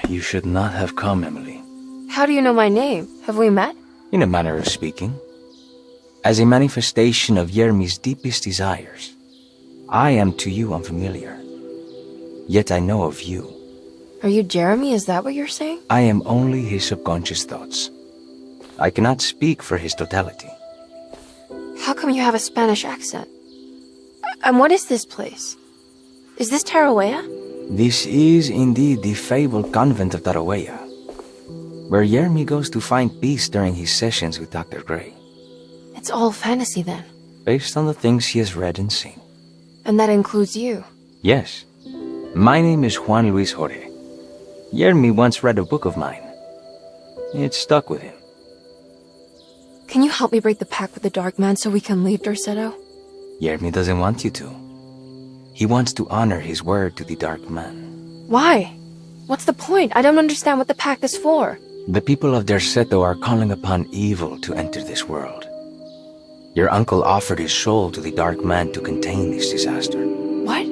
You should not have come, Emily. How do you know my name? Have we met? In a manner of speaking. As a manifestation of Jeremy's deepest desires, I am to you unfamiliar. Yet I know of you. Are you Jeremy? Is that what you're saying? I am only his subconscious thoughts. I cannot speak for his totality. How come you have a Spanish accent? And what is this place? Is this Tarawea? This is indeed the fabled convent of Tarawea, where Jeremy goes to find peace during his sessions with Dr. Gray. It's all fantasy then. Based on the things he has read and seen. And that includes you. Yes. My name is Juan Luis Jorge. Jeremy once read a book of mine. It stuck with him. Can you help me break the pact with the Dark Man so we can leave Derceto? Jeremy doesn't want you to. He wants to honor his word to the Dark Man. Why? What's the point? I don't understand what the pact is for. The people of Derceto are calling upon evil to enter this world. Your uncle offered his soul to the Dark Man to contain this disaster. What?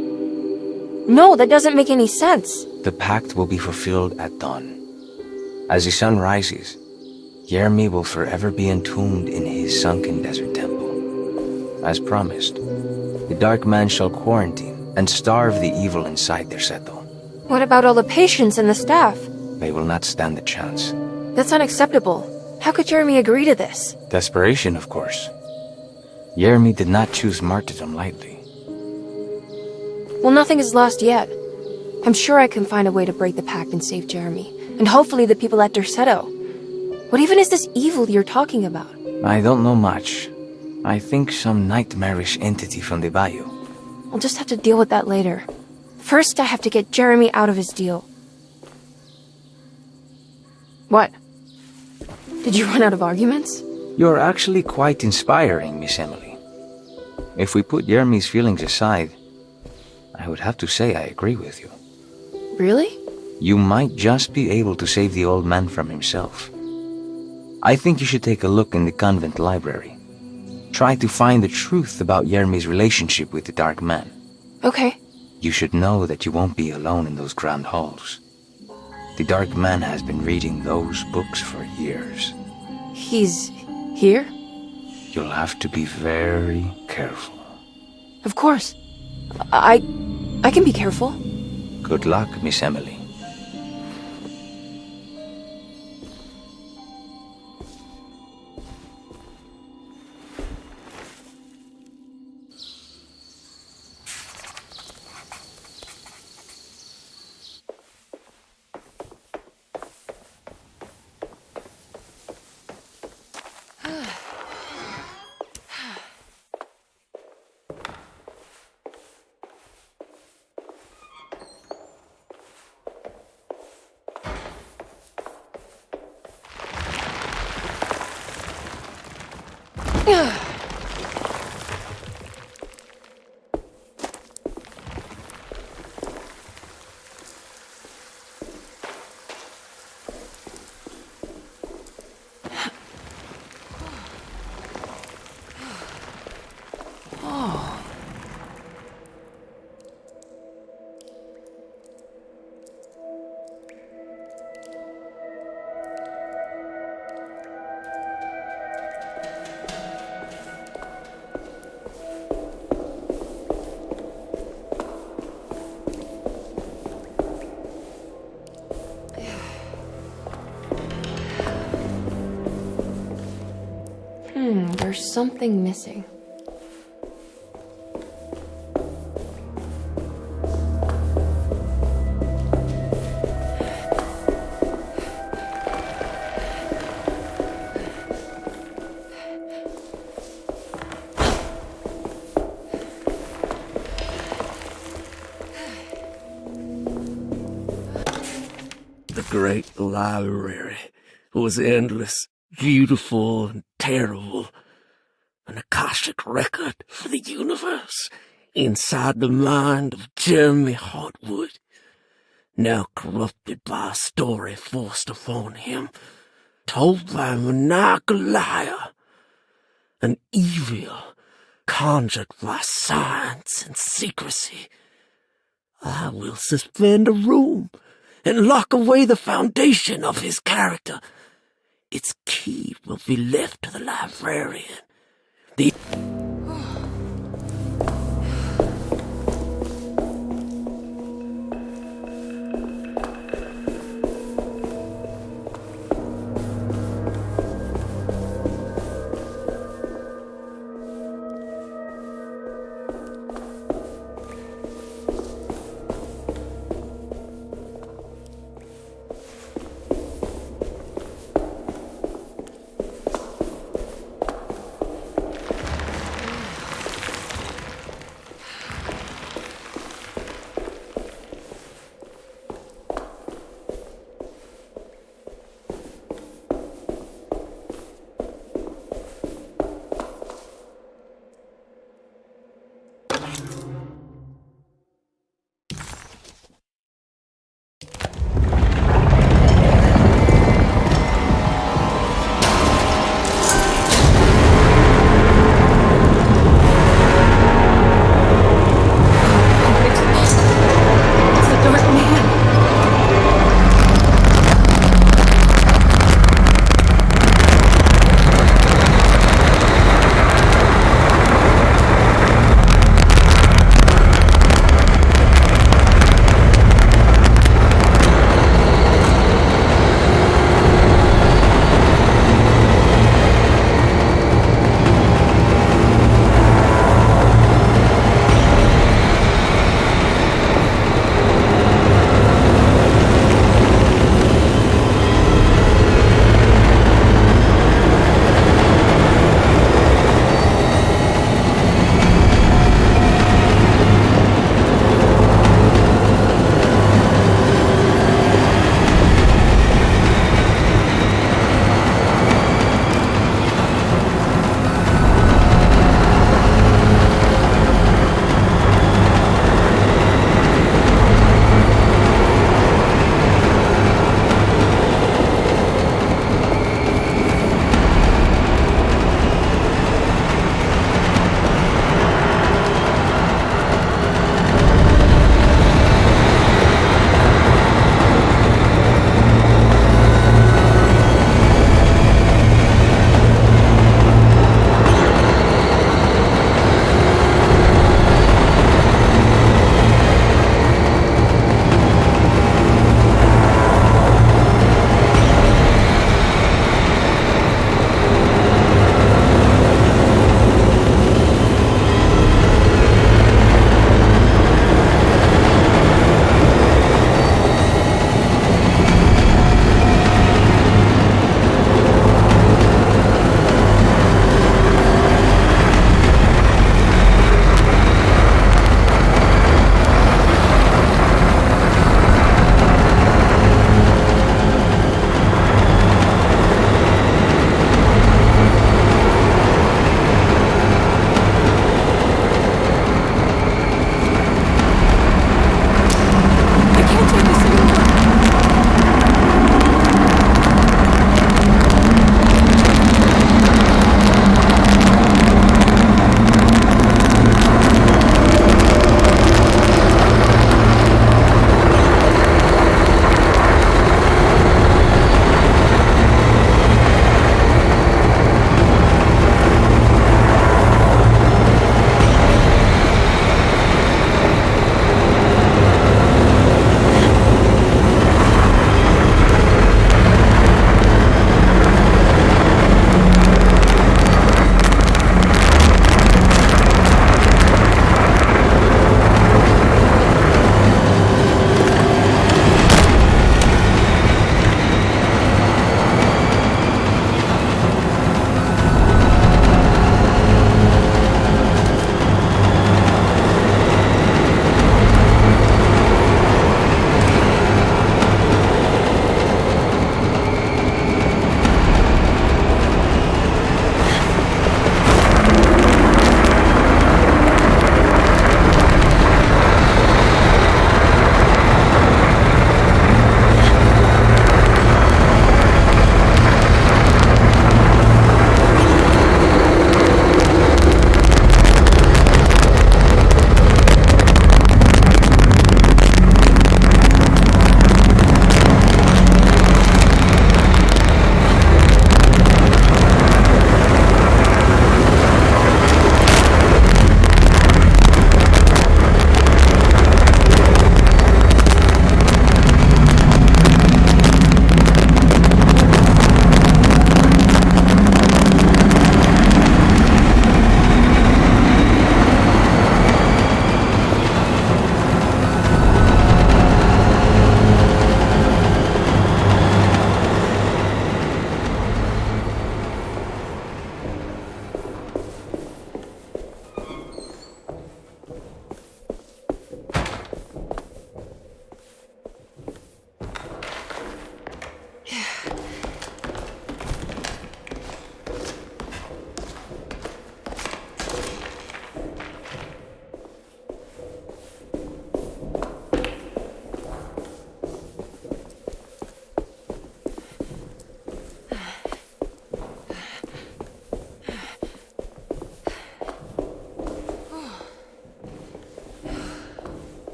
No, that doesn't make any sense. The pact will be fulfilled at dawn. As the sun rises, Jeremy will forever be entombed in his sunken desert temple. As promised, the Dark Man shall quarantine and starve the evil inside Derceto. What about all the patients and the staff? They will not stand a chance. That's unacceptable. How could Jeremy agree to this? Desperation, of course. Jeremy did not choose martyrdom lightly. Well, nothing is lost yet. I'm sure I can find a way to break the pact and save Jeremy. And hopefully the people at Derceto. What even is this evil you're talking about? I don't know much. I think some nightmarish entity from the bayou. I'll just have to deal with that later. First, I have to get Jeremy out of his deal. What? Did you run out of arguments? You're actually quite inspiring, Miss Emily. If we put Jeremy's feelings aside, I would have to say I agree with you. Really? You might just be able to save the old man from himself. I think you should take a look in the convent library. Try to find the truth about Jeremy's relationship with the Dark Man. Okay. You should know that you won't be alone in those grand halls. The Dark Man has been reading those books for years. He's here? You'll have to be very careful. Of course. I can be careful. Good luck, Miss Emily. There's something missing. The great library was endless, beautiful, and terrible. An Akashic record for the universe inside the mind of Jeremy Hartwood, now corrupted by a story forced upon him, told by a maniacal liar, an evil conjured by science and secrecy. I will suspend a room and lock away the foundation of his character. Its key will be left to the librarian. The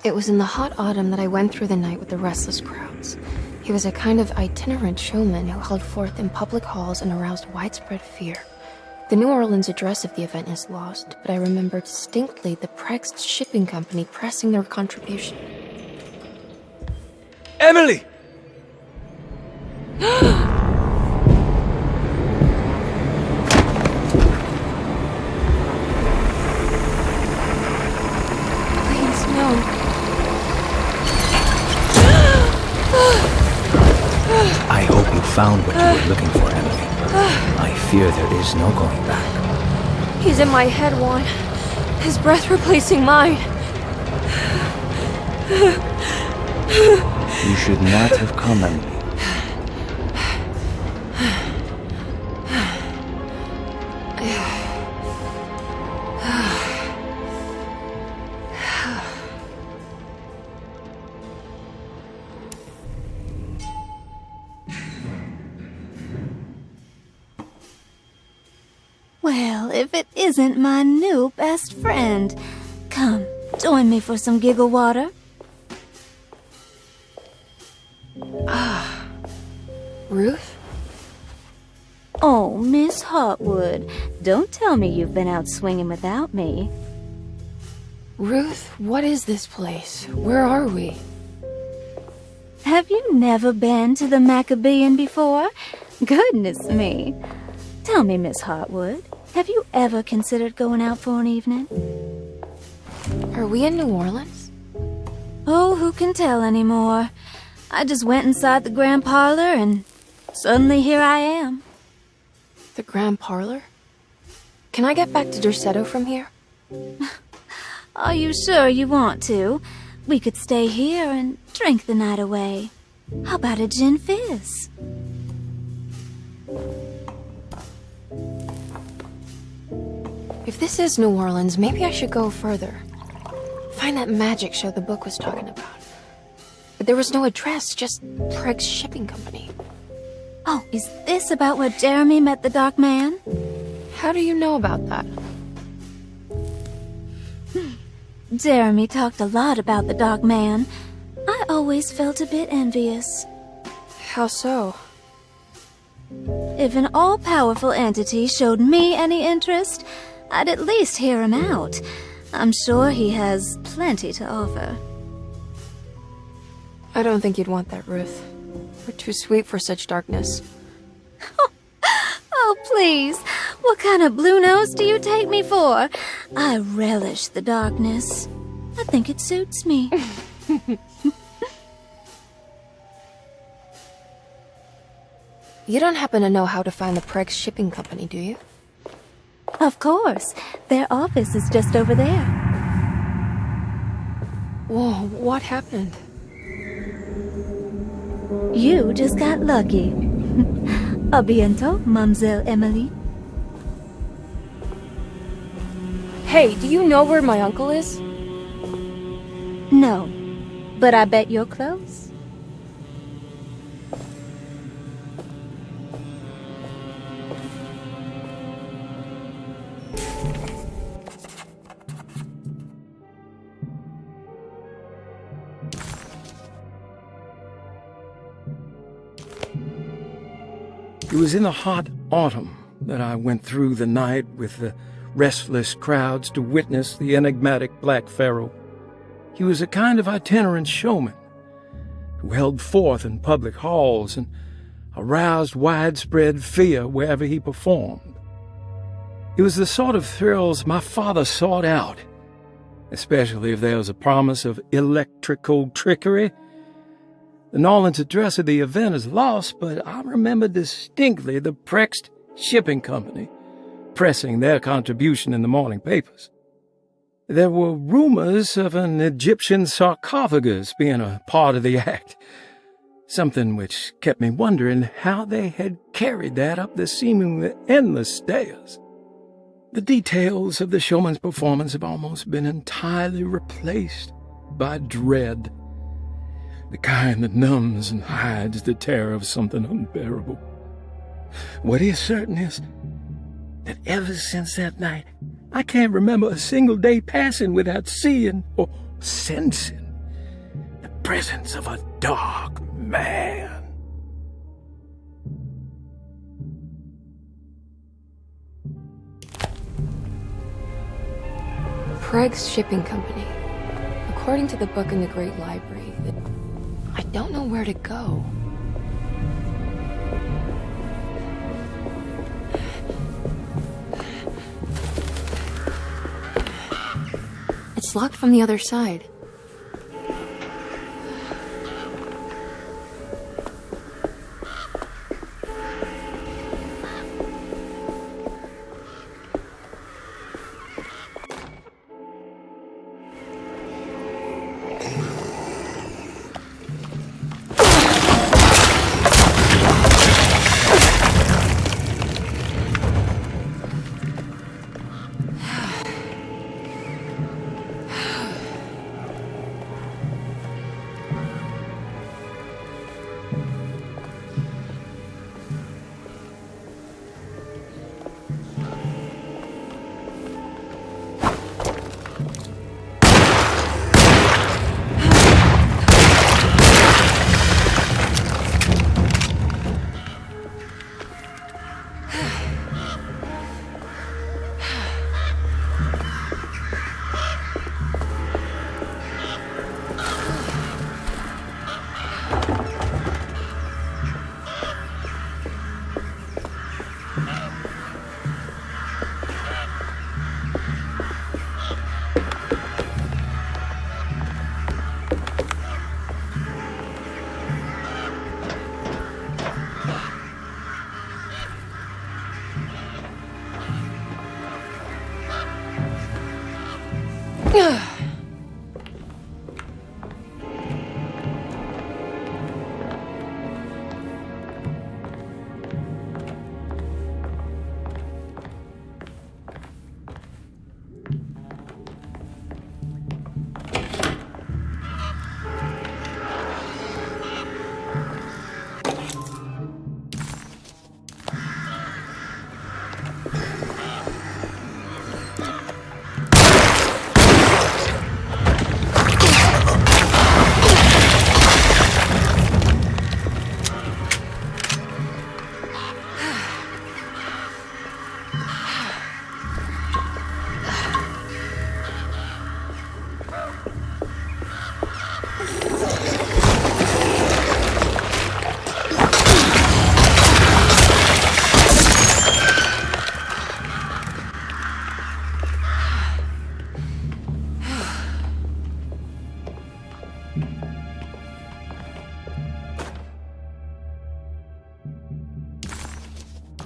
It was in the hot autumn that I went through the night with the restless crowds. He was a kind of itinerant showman who held forth in public halls and aroused widespread fear. The New Orleans address of the event is lost, but I remember distinctly the Prex shipping company pressing their contribution. Emily! Please, no. I hope you found what you were looking for, Emily. I fear there is no going back. He's in my head, Juan. His breath replacing mine. You should not have come, Emily. Well, if it isn't my new best friend. Come, join me for some giggle water. Ruth? Oh, Miss Hotwood, don't tell me you've been out swinging without me. Ruth, what is this place? Where are we? Have you never been to the Maccabean before? Goodness me. Tell me, Miss Hotwood, have you ever considered going out for an evening? Are we in New Orleans? Oh, who can tell anymore? I just went inside the grand parlor and suddenly here I am. The Grand Parlor? Can I get back to Derceto from here? Are you sure you want to? We could stay here and drink the night away. How about a gin fizz? If this is New Orleans, maybe I should go further. Find that magic show the book was talking about. But there was no address, just Prex Shipping Company. Oh, is this about where Jeremy met the Dark Man? How do you know about that? Jeremy talked a lot about the Dark Man. I always felt a bit envious. How so? If an all-powerful entity showed me any interest, I'd at least hear him out. I'm sure he has plenty to offer. I don't think you'd want that, Ruth. We're too sweet for such darkness. Oh, please. What kind of blue nose do you take me for? I relish the darkness. I think it suits me. You don't happen to know how to find the Prex Shipping Company, do you? Of course. Their office is just over there. Whoa, what happened? You just got lucky. A bientôt, Mademoiselle Emily. Hey, do you know where my uncle is? No, but I bet you're close. It was in the hot autumn that I went through the night with the restless crowds to witness the enigmatic Black Pharaoh. He was a kind of itinerant showman who held forth in public halls and aroused widespread fear wherever he performed. It was the sort of thrills my father sought out, especially if there was a promise of electrical trickery. The Nolan's address of the event is lost, but I remember distinctly the Prex Shipping Company pressing their contribution in the morning papers. There were rumors of an Egyptian sarcophagus being a part of the act, something which kept me wondering how they had carried that up the seemingly endless stairs. The details of the showman's performance have almost been entirely replaced by dread, the kind that numbs and hides the terror of something unbearable. What is certain is that ever since that night, I can't remember a single day passing without seeing or sensing presence of a dark man. Craig's Shipping Company. According to the book in the Great Library, I don't know where to go. It's locked from the other side.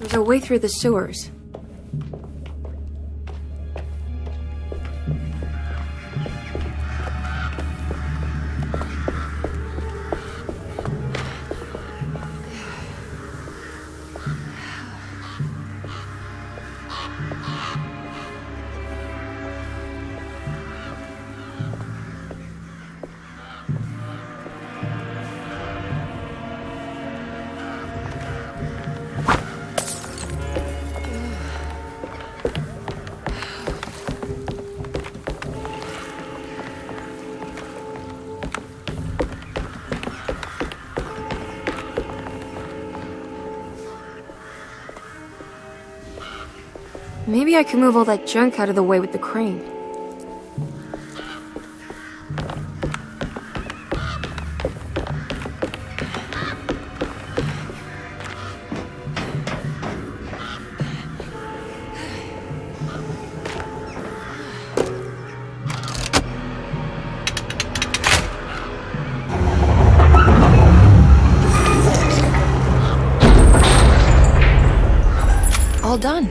There's a way through the sewers. Maybe I can move all that junk out of the way with the crane. All done.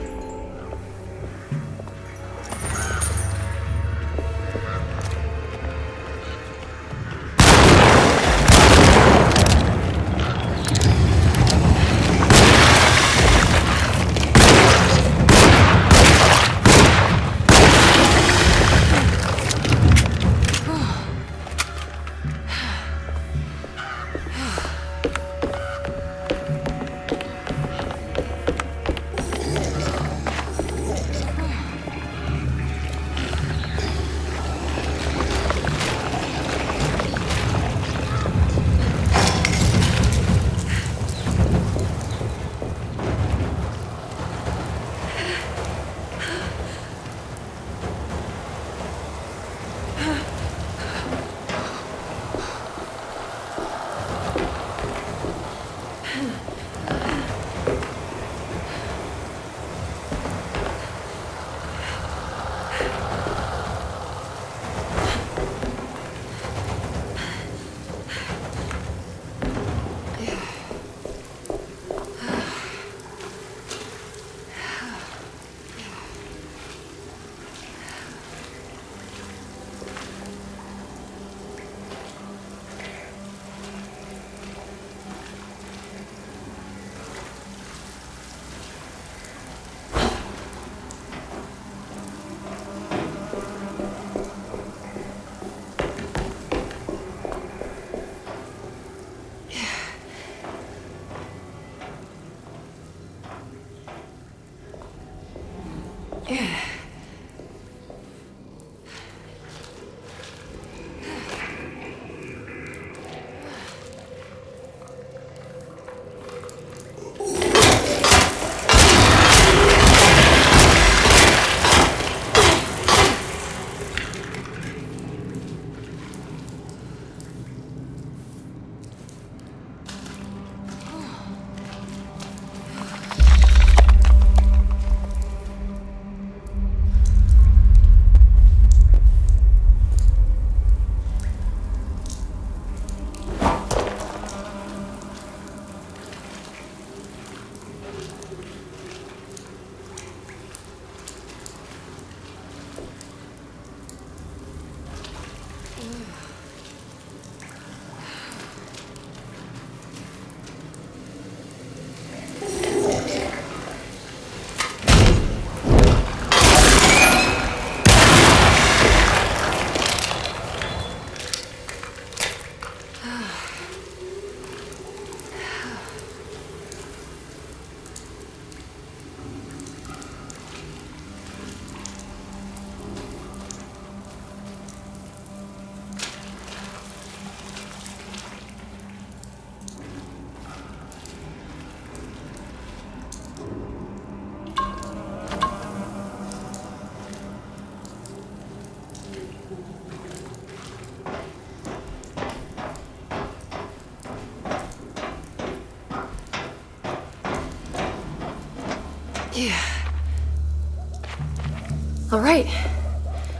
All right.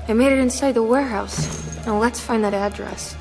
I made it inside the warehouse. Now let's find that address.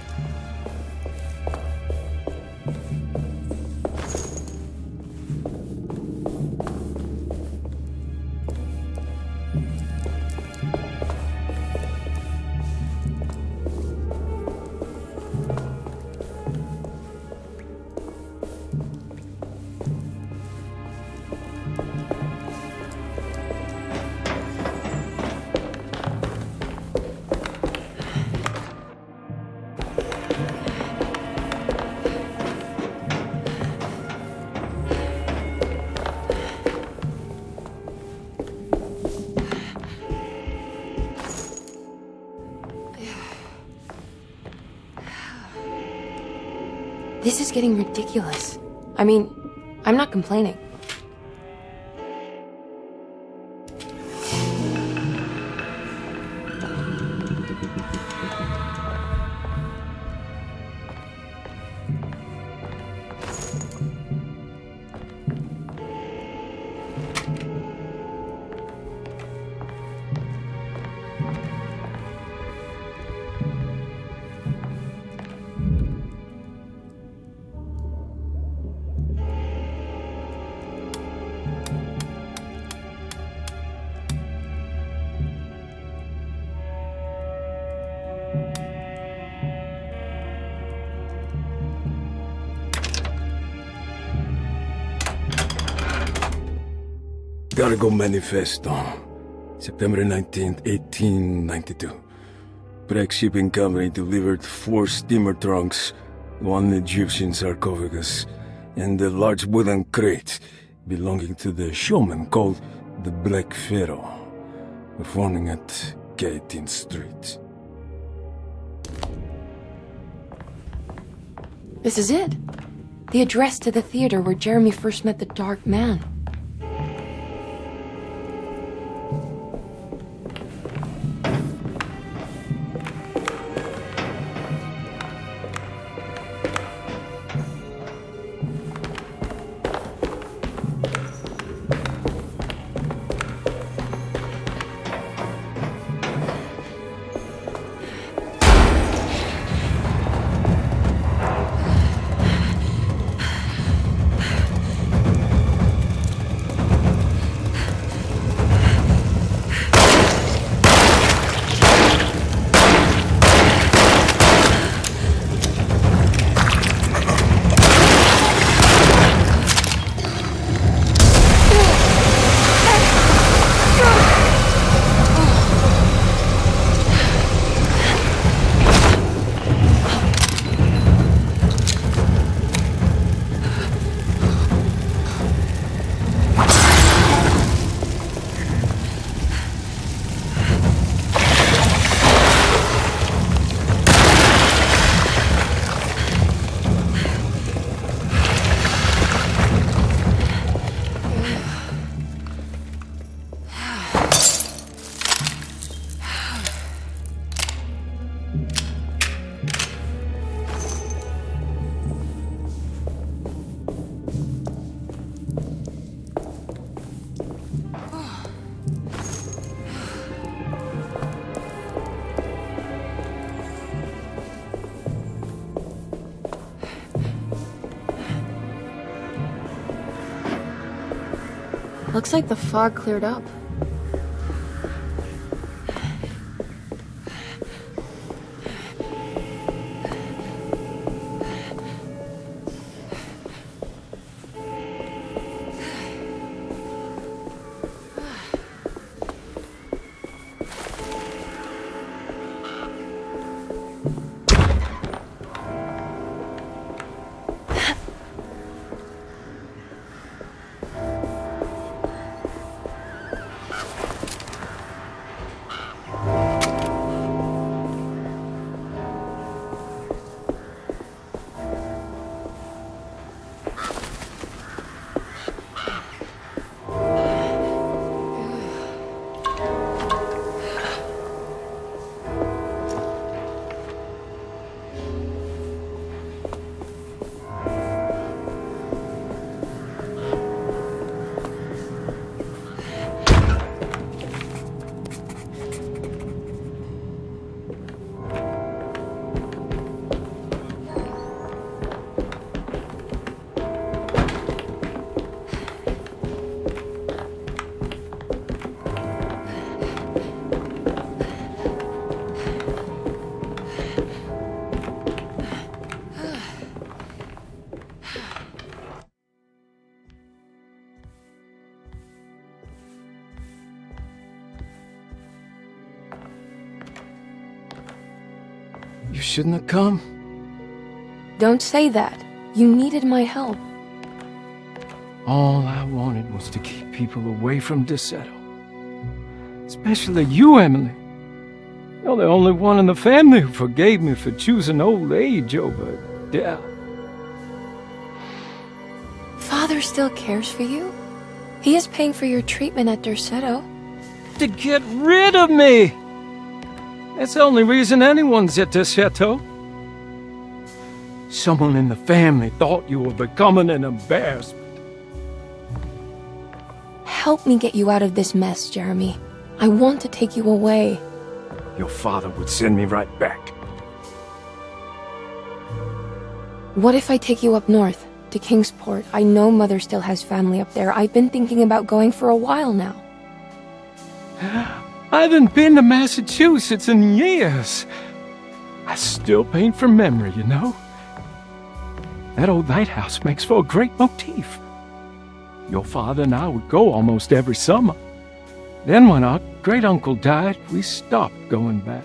This is getting ridiculous. I mean, I'm not complaining. Cargo Manifesto, September 19th, 1892. Breck Shipping Company delivered 4 steamer trunks, 1 Egyptian sarcophagus, and a large wooden crate belonging to the showman called the Black Pharaoh, performing at 18th Street. This is it. The address to the theater where Jeremy first met the Dark Man. Looks like the fog cleared up. You shouldn't have come. Don't say that. You needed my help. All I wanted was to keep people away from Derceto. Especially you, Emily. You're the only one in the family who forgave me for choosing old age over death. Father still cares for you? He is paying for your treatment at Derceto. To get rid of me! That's the only reason anyone's at Derceto. Someone in the family thought you were becoming an embarrassment. Help me get you out of this mess, Jeremy. I want to take you away. Your father would send me right back. What if I take you up north, to Kingsport? I know Mother still has family up there. I've been thinking about going for a while now. I haven't been to Massachusetts in years. I still paint from memory, you know. That old lighthouse makes for a great motif. Your father and I would go almost every summer. Then when our great-uncle died, we stopped going back.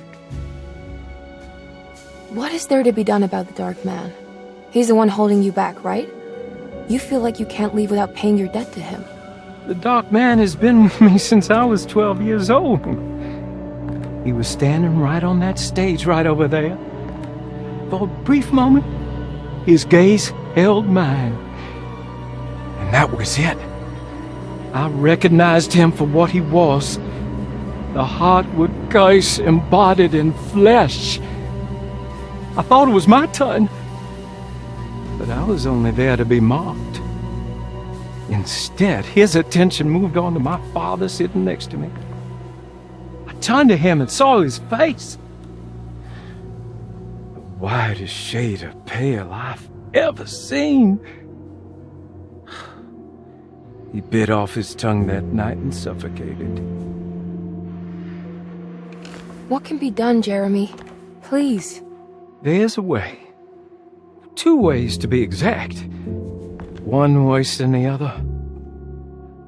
What is there to be done about the Dark Man? He's the one holding you back, right? You feel like you can't leave without paying your debt to him. The Dark Man has been with me since I was 12 years old. He was standing right on that stage right over there. For a brief moment, his gaze held mine. And that was it. I recognized him for what he was. The heartwood curse embodied in flesh. I thought it was my turn. But I was only there to be mocked. Instead, his attention moved on to my father sitting next to me. I turned to him and saw his face. The whitest shade of pale I've ever seen. He bit off his tongue that night and suffocated. What can be done, Jeremy? Please. There's a way. 2 ways to be exact. One worse than the other.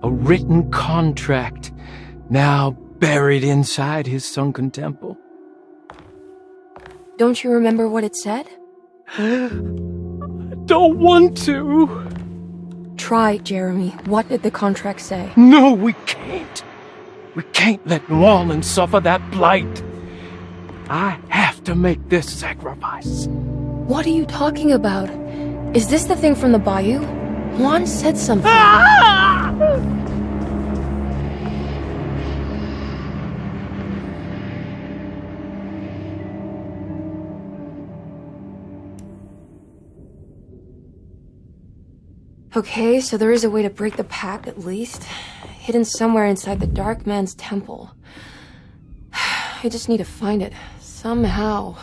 A written contract, now buried inside his sunken temple. Don't you remember what it said? I don't want to. Try, Jeremy. What did the contract say? No, we can't. We can't let New Orleans suffer that blight. I have to make this sacrifice. What are you talking about? Is this the thing from the bayou? Juan said something. Ah! Okay, so there is a way to break the pact, at least. Hidden somewhere inside the Dark Man's temple. I just need to find it, somehow.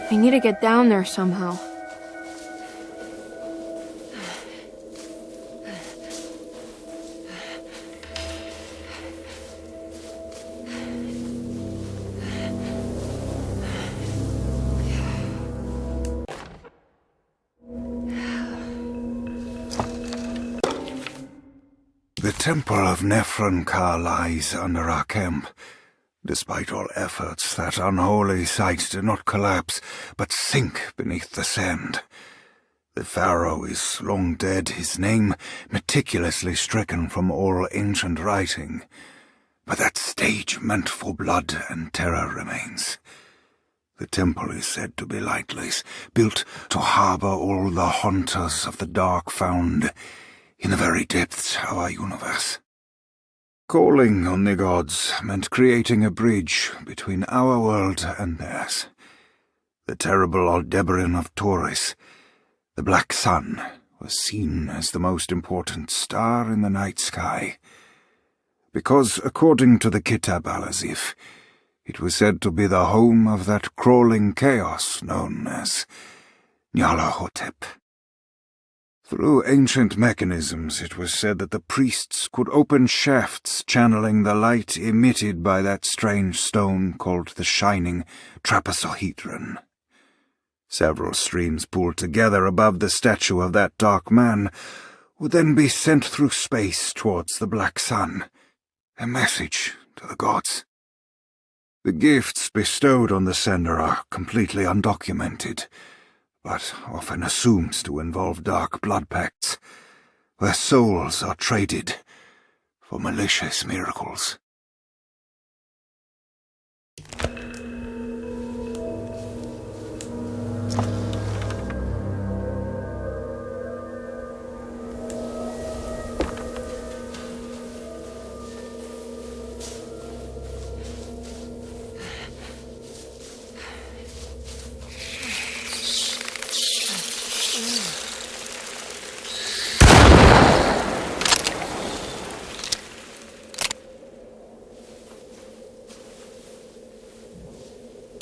I need to get down there somehow. The temple of Nephron-Ka lies under our camp. Despite all efforts, that unholy site did not collapse, but sink beneath the sand. The pharaoh is long dead, his name meticulously stricken from all ancient writing. But that stage meant for blood and terror remains. The temple is said to be lightless, built to harbour all the haunters of the dark found in the very depths of our universe. Calling on the gods meant creating a bridge between our world and theirs. The terrible Aldebaran of Taurus, the black sun, was seen as the most important star in the night sky, because, according to the Kitab al-Azif, it was said to be the home of that crawling chaos known as Nyarlathotep. Through ancient mechanisms, it was said that the priests could open shafts channeling the light emitted by that strange stone called the Shining Trapezohedron. Several streams pooled together above the statue of that dark man would then be sent through space towards the black sun, a message to the gods. The gifts bestowed on the sender are completely undocumented, but often assumed to involve dark blood pacts, where souls are traded for malicious miracles.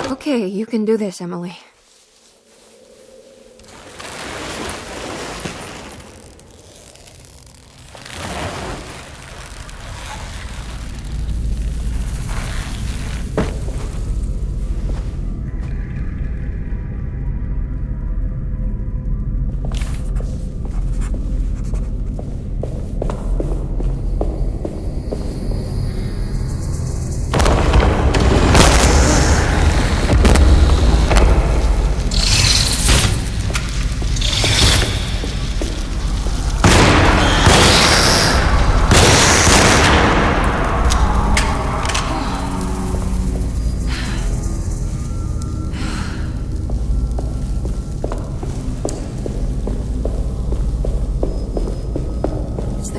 Okay, you can do this, Emily.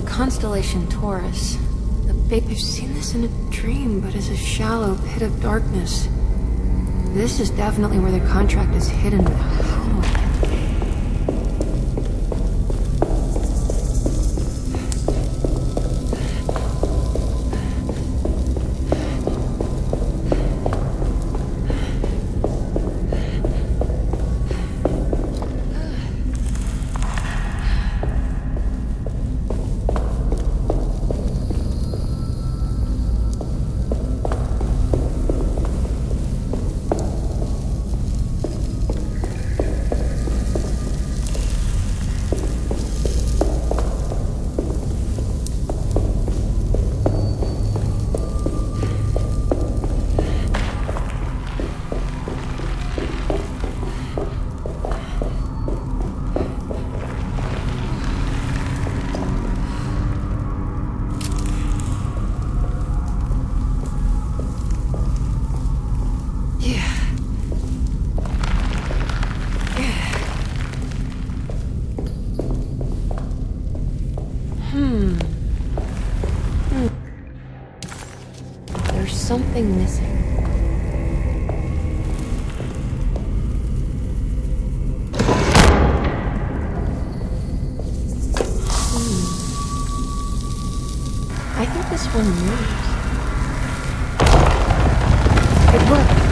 Constellation Taurus. The big... I've seen this in a dream, but as a shallow pit of darkness. This is definitely where the contract is hidden, but how do I get there? There's something missing. I think this one moves. It worked.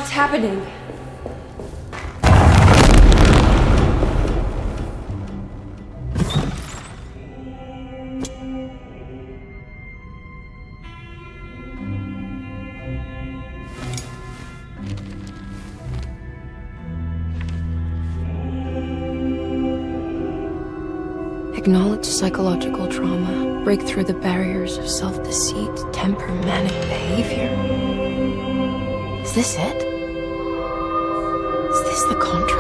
What's happening? Acknowledge psychological trauma. Break through the barriers of self-deceit, temper, manic behavior. Is this it? Is this the contract?